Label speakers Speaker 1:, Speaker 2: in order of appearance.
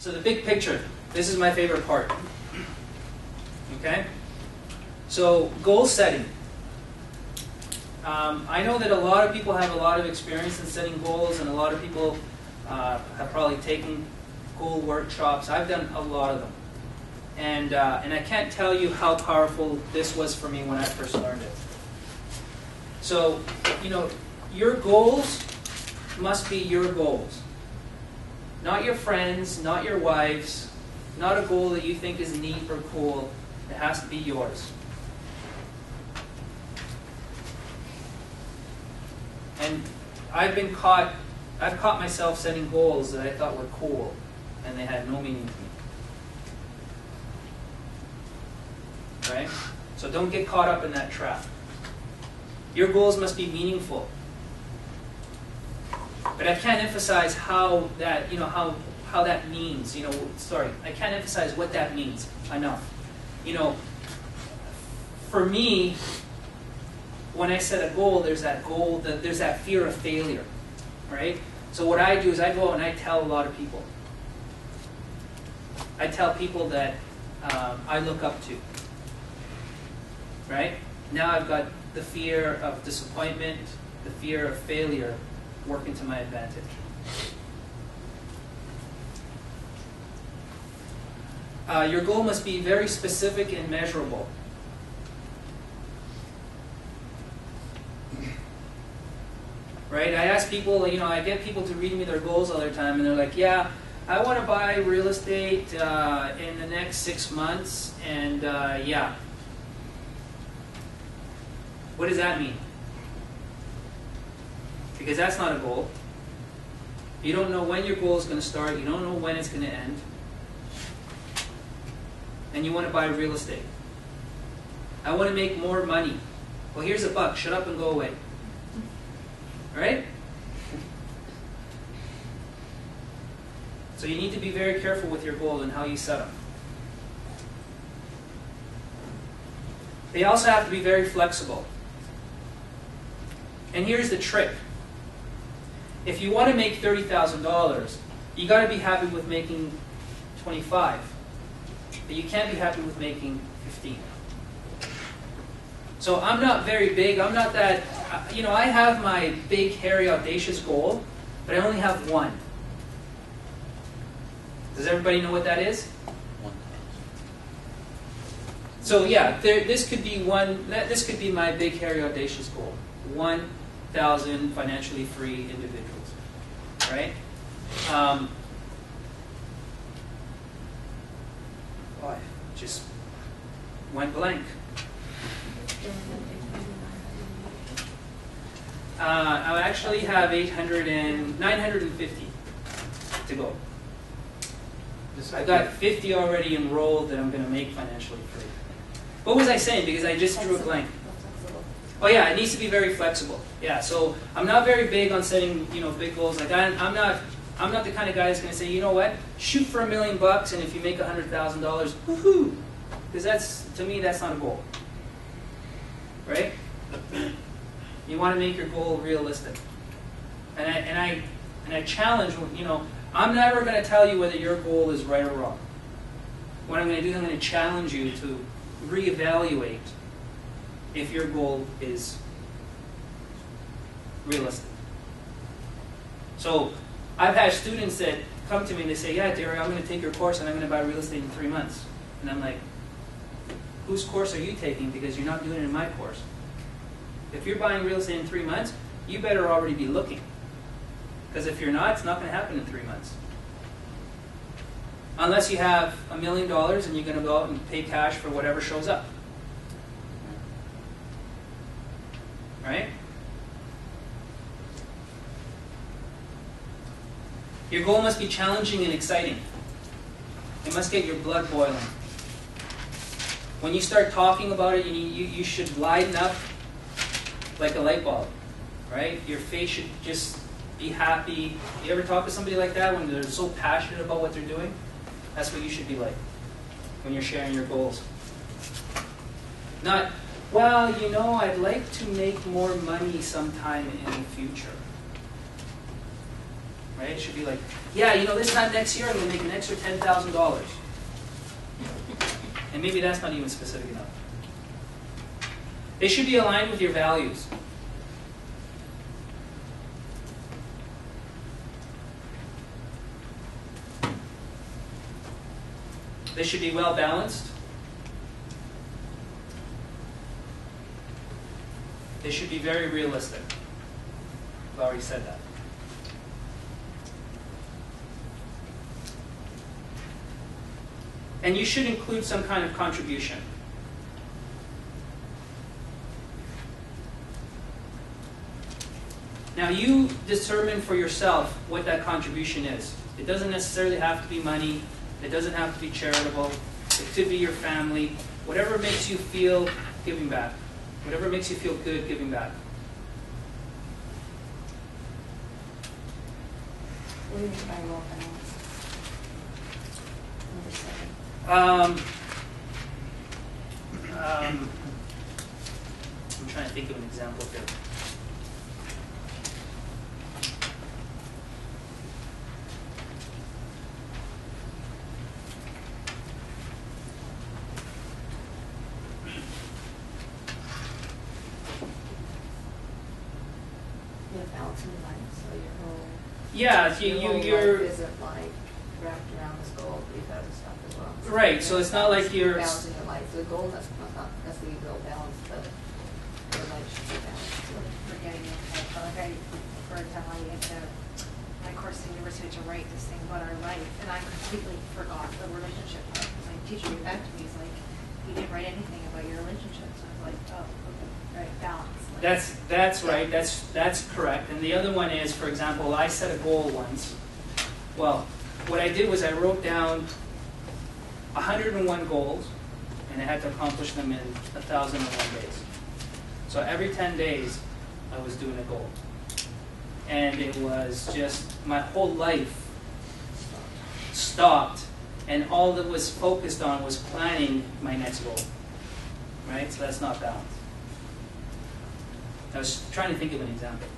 Speaker 1: So the big picture, this is my favorite part. Okay? So goal setting. I know that a lot of people have a lot of experience in setting goals, and a lot of people have probably taken goal workshops. I've done a lot of them. And I can't tell you how powerful this was for me when I first learned it. So, you know, your goals must be your goals. Not your friends, not your wife's, not a goal that you think is neat or cool. It has to be yours. And I've caught myself setting goals that I thought were cool, and they had no meaning to me. Right? So don't get caught up in that trap. Your goals must be meaningful. But I can't emphasize how that, how that means. I can't emphasize what that means enough. For me, when I set a goal, there's that fear of failure, right? So what I do is I go out and I tell a lot of people. I tell people that I look up to, right? Now I've got the fear of disappointment, the fear of failure working to my advantage. Your goal must be very specific and measurable. Right? I ask people, I get people to read me their goals all the time, and they're like, yeah, I want to buy real estate in the next 6 months, and yeah. What does that mean? Because that's not a goal. You don't know when your goal is going to start. You don't know when it's going to end. And you want to buy real estate. I want to make more money. Well, here's $1. Shut up and go away. Right? So you need to be very careful with your goals and how you set them. They also have to be very flexible. And here's the trick. If you want to make $30,000, you got to be happy with making 25. But you can't be happy with making 15. So I'm not very big. I'm not that, I have my big, hairy, audacious goal, but I only have one. Does everybody know what that is? So yeah, this could be my big, hairy, audacious goal. 1,000 financially free individuals, right? I just went blank. I actually have 950 to go. I got 50 already enrolled that I'm going to make financially free. What was I saying? Because I just drew a blank. Oh yeah, it needs to be very flexible. Yeah, so I'm not very big on setting big goals like that. I'm not the kind of guy that's going to say, you know what, shoot for $1 million, and if you make $100,000, woohoo! Because to me that's not a goal, right? You want to make your goal realistic. And I challenge, I'm never going to tell you whether your goal is right or wrong. What I'm going to do is I'm going to challenge you to reevaluate if your goal is realistic. So I've had students that come to me and they say, yeah, Dario, I'm going to take your course and I'm going to buy real estate in 3 months. And I'm like, whose course are you taking? Because you're not doing it in my course. If you're buying real estate in 3 months, you better already be looking. Because if you're not, it's not going to happen in 3 months. Unless you have $1 million and you're going to go out and pay cash for whatever shows up. Right? Your goal must be challenging and exciting. It must get your blood boiling. When you start talking about it, you should lighten up like a light bulb, right? Your face should just be happy. You ever talk to somebody like that when they're so passionate about what they're doing? That's what you should be like when you're sharing your goals. Not, well, I'd like to make more money sometime in the future. right? It should be like, yeah, you know, this time next year I'm going to make an extra $10,000. And maybe that's not even specific enough. They should be aligned with your values. They should be well balanced. They should be very realistic. I've already said that. And you should include some kind of contribution. Now you determine for yourself what that contribution is. It doesn't necessarily have to be money. It doesn't have to be charitable. It could be your family. Whatever makes you feel giving back. Whatever makes you feel good giving back.
Speaker 2: What do you mean by well balanced?
Speaker 1: I'm trying to think of an example here. Yeah, you're
Speaker 2: life isn't like wrapped around this goal, but you've got other stuff as well. So
Speaker 1: right. So it's not like you're
Speaker 2: balancing your life. The goal that's not necessarily real balance, but your life should be balanced.
Speaker 3: Forgetting it. Like I referred to how you had to my course at the university to write this thing about our life, and I completely forgot the relationship part. My teacher came back to me, he's like, "You didn't write anything about your relationships." I was like, "Oh, okay, right, balance."
Speaker 1: That's right. That's correct. And the other one is, for example, I set a goal once. Well, what I did was I wrote down 101 goals, and I had to accomplish them in 1,001 days. So every 10 days, I was doing a goal, and it was just my whole life stopped, and all that was focused on was planning my next goal. Right? So that's not balance. I was trying to think of an example.